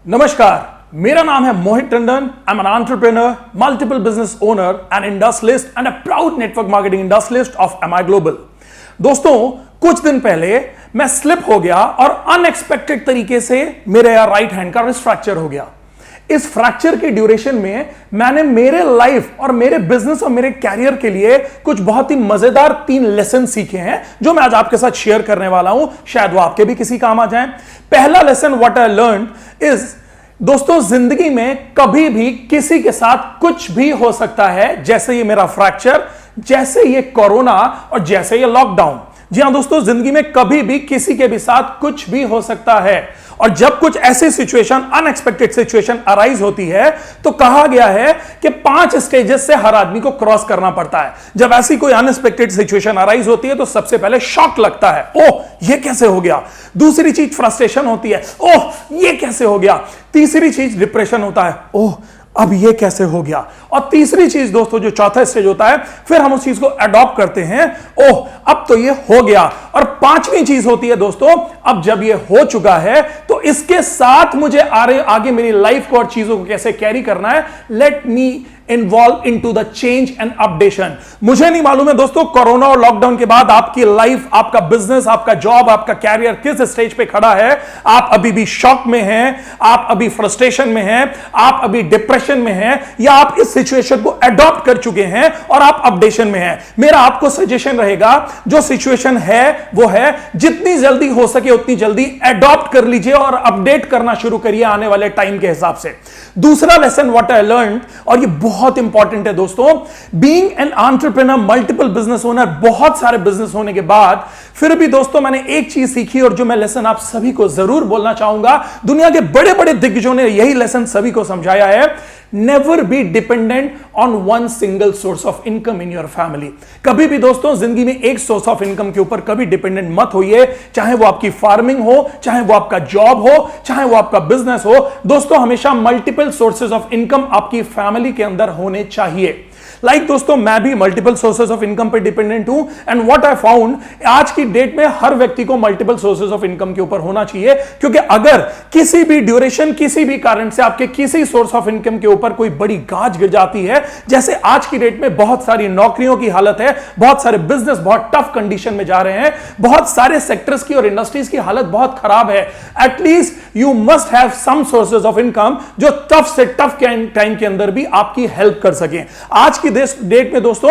नमस्कार, मेरा नाम है Mohit Tandon. I am an entrepreneur, multiple business owner and industrialist and a proud network marketing industrialist of MI Global. दोस्तों, कुछ दिन पहले मैं स्लिप हो गया और अनएक्सपेक्टेड तरीके से मेरे राइट हैंड का रिस्ट फ्रैक्चर हो गया। इस फ्रैक्चर की ड्यूरेशन में मैंने मेरे लाइफ और मेरे बिजनेस और मेरे कैरियर के लिए कुछ बहुत ही मजेदार 3 लेसन सीखे हैं जो मैं आज आपके साथ शेयर करने वाला हूं। शायद वो आपके भी किसी काम आ जाएं। पहला lesson what I learn is, दोस्तों, जिंदगी में कभी भी किसी के साथ कुछ भी हो सकता है। जैसे ये मेरा फ्रैक्चर, जैसे ये कोरोना और जैसे ये लॉकडाउन। जी हां दोस्तों, जिंदगी में कभी भी किसी के भी साथ कुछ भी हो सकता है। और जब कुछ ऐसी सिचुएशन, अनएक्सपेक्टेड सिचुएशन अराइज होती है तो कहा गया है कि 5 स्टेजेस से हर आदमी को क्रॉस करना पड़ता है। जब ऐसी कोई अनएक्सपेक्टेड सिचुएशन अराइज होती है तो सबसे पहले शॉक लगता है, ओह ये कैसे हो गया। दूसरी चीज फ्रस्ट्रेशन होती है, ओह ये कैसे हो गया। तीसरी चीज डिप्रेशन होता है, ओह अब ये कैसे हो गया। और तीसरी चीज दोस्तों, जो चौथा स्टेज होता है, फिर हम उस चीज को अडॉप्ट करते हैं, ओह अब तो ये हो गया। और 5वीं चीज होती है दोस्तों, अब जब ये हो चुका है तो इसके साथ मुझे आगे मेरी लाइफ को और चीजों को कैसे कैरी करना है। Let me involve into the change and updation. मुझे नहीं मालूम है दोस्तों, कोरोना और लॉकडाउन के बाद आपकी लाइफ, आपका बिजनेस, आपका जॉब, आपका कैरियर किस स्टेज पे खड़ा है। आप अभी भी शॉक में हैं, आप अभी फ्रस्ट्रेशन में हैं, आप अभी डिप्रेशन में हैं, या आप इस सिचुएशन को अडॉप्ट कर चुके हैं और आप अपडेशन में हैं। मेरा आपको सजेशन रहेगा, जो सिचुएशन है वो है, जितनी जल्दी हो सके उतनी जल्दी अडॉप्ट कर लीजिए और अपडेट करना शुरू करिए आने वाले टाइम के हिसाब से। दूसरा लेसन व्हाट आई लर्न, और ये बहुत इंपॉर्टेंट है दोस्तों, being an entrepreneur, multiple business owner, बहुत सारे बिजनेस होने के बाद फिर भी दोस्तों मैंने एक चीज सीखी और जो मैं लेसन आप सभी को जरूर बोलना चाहूंगा। दुनिया के बड़े बड़े दिग्गजों ने यही लेसन सभी को समझाया है। Never be dependent on one single source of income in your family. कभी भी दोस्तों जिंदगी में एक सोर्स ऑफ इनकम के ऊपर कभी डिपेंडेंट मत होइए। चाहे वो आपकी फार्मिंग हो, चाहे वो आपका जॉब हो, चाहे वो आपका बिजनेस हो। दोस्तों, हमेशा मल्टीपल सोर्सेज ऑफ इनकम आपकी फैमिली के अंदर होने चाहिए। दोस्तों, मैं भी मल्टीपल सोर्सेज ऑफ इनकम पे डिपेंडेंट हूं एंड व्हाट आई फाउंड, आज की डेट में हर व्यक्ति को मल्टीपल सोर्सेज ऑफ इनकम के ऊपर होना चाहिए। क्योंकि अगर किसी भी ड्यूरेशन, किसी भी कारण से आपके किसी सोर्स ऑफ इनकम के ऊपर कोई बड़ी गाज गिर जाती है, जैसे आज की डेट में बहुत सारी नौकरियों की हालत है, बहुत सारे बिजनेस बहुत टफ कंडीशन में जा रहे हैं, बहुत सारे सेक्टर्स की और इंडस्ट्रीज की हालत बहुत खराब है, at least you must have some sources of income जो टफ से टफ टाइम के अंदर भी आपकी हेल्प कर सके। आज की डेट में दोस्तों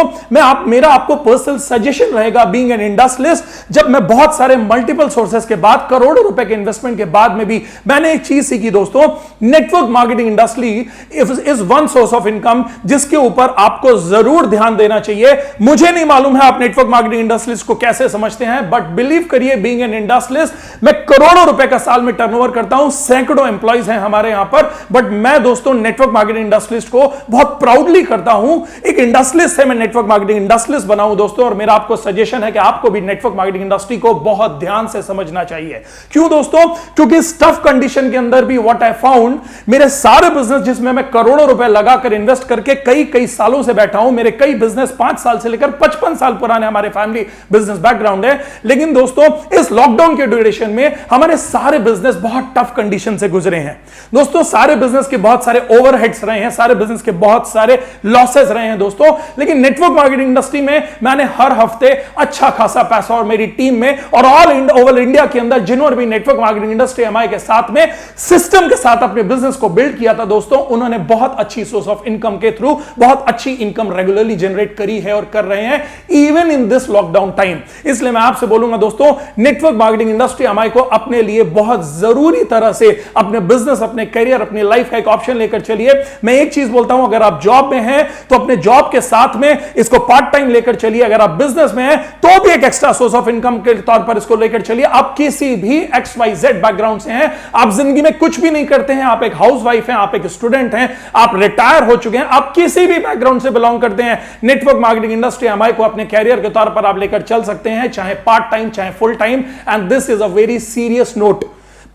मेरा आपको पर्सनल सजेशन रहेगा, बीइंग एन इंडस्ट्रियलिस्ट, जब मैं बहुत सारे मल्टीपल सोर्सेस के बाद, करोड़ों रुपए के इन्वेस्टमेंट के बाद में भी मैंने एक चीज सीखी दोस्तों, network marketing industry is one source of income जिसके ऊपर आपको जरूर ध्यान देना चाहिए। मुझे नहीं मालूम है आप नेटवर्क मार्केटिंग इंडस्ट्रीज को कैसे समझते हैं, बट बिलीव करिए, बीइंग एन इंडस्ट्रियलिस्ट, मैं करोड़ों रुपए का साल में टर्नओवर करता हूं, सैकड़ों एम्प्लॉइज हैं हमारे यहां पर, बट मैं दोस्तों नेटवर्क मार्केटिंग इंडस्ट्रियलिस्ट को बहुत प्राउडली करता हूं। एक इंडस्ट्रियलिस्ट है, मैं नेटवर्क मार्केटिंग इंडस्ट्रियलिस्ट बना हूं दोस्तों, और मेरा आपको सजेशन है कि आपको भी नेटवर्क मार्केटिंग इंडस्ट्री को बहुत ध्यान से समझना चाहिए। क्यों दोस्तों? क्योंकि इस टफ कंडीशन के अंदर भी व्हाट आई फाउंड, मेरे सारे बिजनेस जिसमें मैं करोड़ों रुपए लगाकर इन्वेस्ट करके कई सालों से बैठा हूं, मेरे कई बिजनेस 5 साल से लेकर 55 साल पुराने हमारे फैमिली बिजनेस बैकग्राउंड है, लेकिन दोस्तों इस लॉकडाउन के ड्यूरेशन में हमारे सारे बिजनेस बहुत टफ कंडीशन से गुजरे हैं। दोस्तों, सारे बिजनेस के बहुत सारे ओवरहेड्स रहे हैं, सारे बिजनेस के बहुत सारे लॉसेस रहे हैं दोस्तों, लेकिन नेटवर्क मार्केटिंग इंडस्ट्री में मैंने हर हफ्ते अच्छा खासा पैसा, और मेरी टीम में और ऑल ओवर इंडिया के अंदर जिन्होंने भी नेटवर्क मार्केटिंग इंडस्ट्री एमआई के साथ में सिस्टम के साथ अपने बिजनेस को बिल्ड किया था दोस्तों, उन्होंने बहुत अच्छी सोर्स ऑफ इनकम के थ्रू बहुत अच्छी इनकम रेगुलरली जनरेट करी है और कर रहे हैं, even in this lockdown time. इसलिए मैं आपसे बोलूंगा दोस्तों, नेटवर्क मार्केटिंग इंडस्ट्री एमआई को अपने लिए बहुत जरूरी तरह से अपने बिजनेस, अपने करियर, अपनी लाइफ का एक ऑप्शन लेकर चलिए। मैं एक चीज बोलता हूं, अगर आप जॉब में हैं तो अपने जॉब के साथ में इसको पार्ट टाइम लेकर चलिए। अगर आप बिजनेस में हैं तो भी एक एक्स्ट्रा सोर्स ऑफ इनकम के तौर पर इसको लेकर चलिए। आप किसी भी XYZ बैकग्राउंड से हैं, आप जिंदगी में कुछ भी नहीं करते हैं, आप एक हाउसवाइफ हैं, आप एक स्टूडेंट हैं, आप रिटायर हो चुके हैं, आप किसी भी बैकग्राउंड से बिलोंग करते हैं, नेटवर्क मार्केटिंग इंडस्ट्री एमआई को अपने कैरियर के तौर पर आप लेकर चल सकते हैं, चाहे पार्ट टाइम चाहे full time. And this is a very serious note.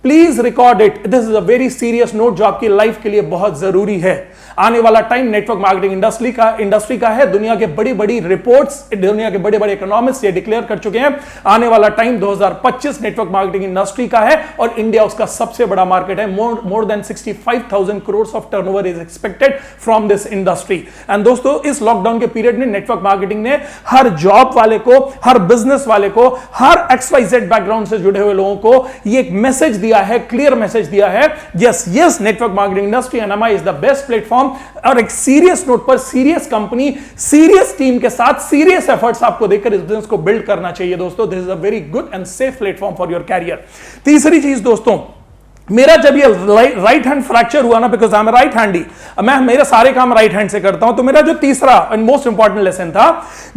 Please record it, this is a very serious note जो आपकी लाइफ के लिए बहुत जरूरी है। आने वाला टाइम नेटवर्क मार्केटिंग इंडस्ट्री का है। दुनिया के बड़ी बड़ी रिपोर्ट्स, दुनिया के बड़े बड़े इकोनॉमिस्ट ये डिक्लेयर कर चुके हैं, आने वाला टाइम 2025 नेटवर्क मार्केटिंग इंडस्ट्री का है और इंडिया उसका सबसे बड़ा मार्केट है। More than 65,000 crore of turnover is expected from this industry. And दोस्तों, इस लॉकडाउन के पीरियड में नेटवर्क मार्केटिंग ने हर जॉब वाले को, हर बिजनेस वाले को, हर XYZ बैकग्राउंड से जुड़े हुए लोगों को ये एक मैसेज दिया है, क्लियर मैसेज दिया है, yes network marketing industry NMI is the best platform. और एक सीरियस नोट पर सीरियस कंपनी, सीरियस टीम के साथ सीरियस एफर्ट्स आपको देकर इस बिजनेस को बिल्ड करना चाहिए दोस्तों। This is a very good and safe platform for your career. तीसरी चीज दोस्तों, मेरा जब ये राइट हैंड फ्रैक्चर हुआ ना, because I am right handy, मैं मेरे सारे काम राइट हैंड से करता हूं, तो मेरा जो तीसरा एंड मोस्ट इंपॉर्टेंट लेसन था,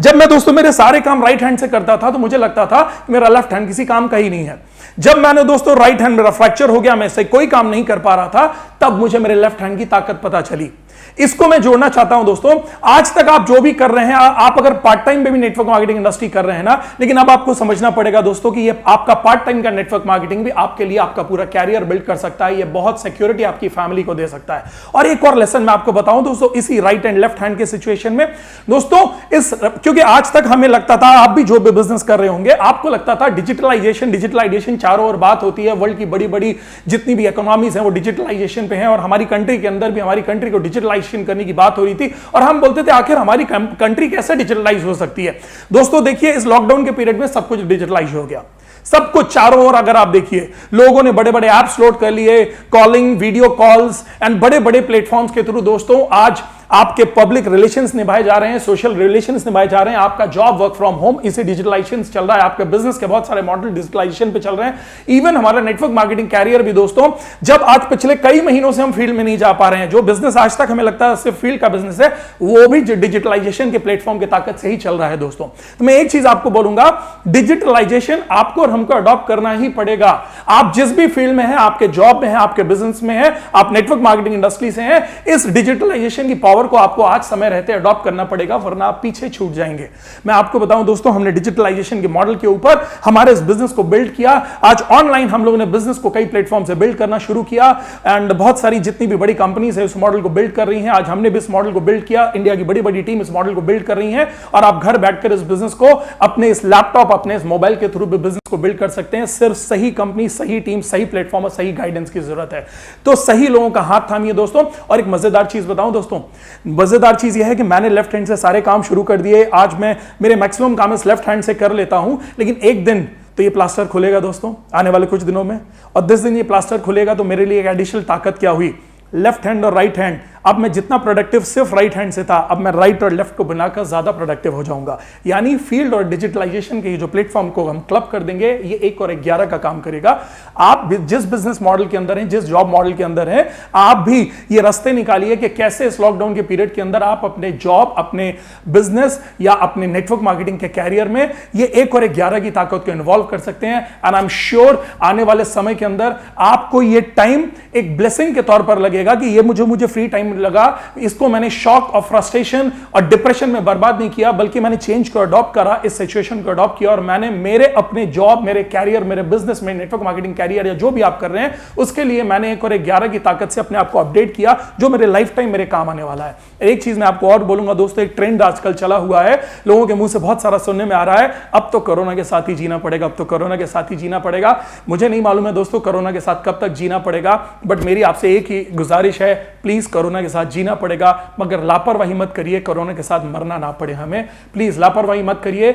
जब मैं दोस्तों मेरे सारे काम राइट हैंड से करता था तो मुझे लगता था कि मेरा लेफ्ट हैंड किसी काम का ही नहीं है। जब मैंने दोस्तों राइट हैंड मेरा फ्रैक्चर हो गया, मैं से कोई काम नहीं कर पा रहा था, तब मुझे मेरे लेफ्ट हैंड की ताकत पता चली। इसको मैं जोड़ना चाहता हूं दोस्तों। आज तक आप जो भी कर रहे हैं, आप अगर पार्ट टाइम में भी नेटवर्क मार्केटिंग इंडस्ट्री कर रहे हैं ना, लेकिन अब आपको समझना पड़ेगा दोस्तों कि ये आपका पार्ट टाइम का नेटवर्क मार्केटिंग भी आपके लिए आपका पूरा कैरियर बिल्ड कर सकता है। ये बहुत सिक्योरिटी आपकी फैमिली को दे सकता है। और एक और लेसन मैं आपको बताऊं दोस्तों, इसी राइट एंड लेफ्ट हैंड के सिचुएशन में दोस्तों, क्योंकि आज तक हमें लगता था, आप भी जो भी बिजनेस कर रहे होंगे, आपको लगता था डिजिटलाइजेशन चारों ओर बात होती है, वर्ल्ड की बड़ी बड़ी जितनी भी इकोनॉमीज हैं वो डिजिटलाइजेशन पे हैं, और हमारी कंट्री के अंदर भी हमारी कंट्री को डिजिटलाइजेशन करने की बात हो रही थी, और हम बोलते थे आखिर हमारी कंट्री कैसे डिजिटलाइज हो सकती है। दोस्तों देखिए, इस लॉकडाउन के पीरियड में सब कुछ डिजिटलाइज हो गया, सब कुछ चारों ओर। अगर आप देखिए, लोगों ने बड़े बड़े ऐप्स लोड कर लिए, कॉलिंग, वीडियो कॉल्स एंड बड़े बड़े प्लेटफॉर्म्स के थ्रू दोस्तों आज आपके पब्लिक रिलेशंस निभाए जा रहे हैं, सोशल रिलेशंस निभाए जा रहे हैं, आपका जॉब वर्क फ्रॉम होम इसे डिजिटलाइजेशन चल रहा है, आपके बिजनेस के बहुत सारे मॉडल डिजिटलाइजेशन पे चल रहे हैं। इवन हमारा नेटवर्क मार्केटिंग कैरियर भी दोस्तों, जब आज पिछले कई महीनों से हम फील्ड में नहीं जा पा रहे हैं, जो बिजनेस आज तक हमें लगता है सिर्फ फील्ड का बिजनेस है, वो भी डिजिटलाइजेशन के प्लेटफॉर्म की ताकत से ही चल रहा है दोस्तों। तो मैं एक चीज आपको बोलूंगा, डिजिटलाइजेशन आपको और हमको अडॉप्ट करना ही पड़ेगा। आप जिस भी फील्ड में है, आपके जॉब में है, आपके बिजनेस में है, आप नेटवर्क मार्केटिंग इंडस्ट्री से हैं, इस डिजिटलाइजेशन की पावर को आपको आज समय रहते अडॉप्ट करना पड़ेगा, वरना आप पीछे छूट जाएंगे। मैं आपको बताऊं दोस्तों, हमने डिजिटलाइजेशन के मॉडल के ऊपर हमारे इस बिजनेस को बिल्ड किया। आज ऑनलाइन हम लोगों ने बिजनेस को कई प्लेटफॉर्म से बिल्ड करना शुरू किया, एंड बहुत सारी जितनी भी बड़ी कंपनीज है इस मॉडल को बिल्ड कर रही हैं। आज हमने भी इस मॉडल को बिल्ड किया, इंडिया की बड़ी बड़ी टीम इस मॉडल को बिल्ड कर रही है, और आप घर बैठकर इस बिजनेस को अपने इस लैपटॉप, अपने इस मोबाइल के थ्रू भी बिजनेस को बिल्ड कर सकते हैं। सिर्फ सही कंपनी, सही टीम, सही प्लेटफॉर्म और सही गाइडेंस की जरूरत है। तो सही लोगों का हाथ थामिए दोस्तों। और एक मजेदार चीज बताऊं दोस्तों, मजेदार चीज यह है कि मैंने लेफ्ट हैंड से सारे काम शुरू कर दिए। आज मैं मेरे मैक्सिमम काम इस लेफ्ट हैंड से कर लेता हूं, लेकिन एक दिन तो ये प्लास्टर खुलेगा दोस्तों, आने वाले कुछ दिनों में, और 10 दिन ये प्लास्टर खुलेगा तो मेरे लिए एक एडिशनल ताकत क्या हुई, लेफ्ट हैंड और राइट हैंड। अब मैं जितना प्रोडक्टिव सिर्फ राइट हैंड से था, अब मैं राइट और लेफ्ट को बनाकर ज्यादा प्रोडक्टिव हो जाऊंगा। यानी फील्ड और डिजिटलाइजेशन के जो प्लेटफॉर्म को हम क्लब कर देंगे, ये 1 और 11 का काम करेगा। आप जिस बिजनेस मॉडल के अंदर हैं, जिस जॉब मॉडल के अंदर हैं, आप भी ये रास्ते निकालिए कि कैसे इस लॉकडाउन के पीरियड के अंदर आप अपने जॉब, अपने बिजनेस या अपने नेटवर्क मार्केटिंग के कैरियर में ये 1 और 11 की ताकत को इन्वॉल्व कर सकते हैं। एंड आई एम श्योर आने वाले समय के अंदर आपको ये टाइम एक ब्लेसिंग के तौर पर लगेगा कि ये मुझे फ्री टाइम लगा, इसको मैंने शॉक और फ्रस्ट्रेशन और डिप्रेशन में बर्बाद नहीं किया, बल्कि मैंने चेंज को अडॉप्ट करा, इस सिचुएशन को अडॉप्ट किया, और मैंने मेरे अपने जॉब, मेरे कैरियर, मेरे बिजनेस में, नेटवर्क मार्केटिंग कैरियर या जो भी आप कर रहे हैं, उसके लिए मैंने 1 और 11 की ताकत से अपने आप को अपडेट किया, जो मेरे लाइफ टाइम मेरे काम आने वाला है। एक चीज मैं आपको और बोलूंगा दोस्तों, एक ट्रेंड आजकल चला हुआ है, लोगों के मुंह से बहुत सारा सुनने में आ रहा है, अब तो कोरोना के साथ ही जीना पड़ेगा, अब तो कोरोना के साथ ही जीना पड़ेगा। मुझे नहीं मालूम है दोस्तों कोरोना के साथ कब तक जीना पड़ेगा, बट मेरी आपसे एक ही गुजारिश है, प्लीज कोरोना के साथ जीना पड़ेगा, मगर लापरवाही मत करिए, कोरोना के साथ मरना ना पड़े हमें। प्लीज लापरवाही मत करिए।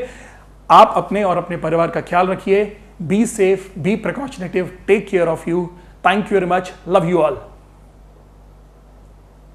आप अपने और अपने परिवार का ख्याल रखिए। Be safe, be precautionative, take care of you. Thank you very much, love you all.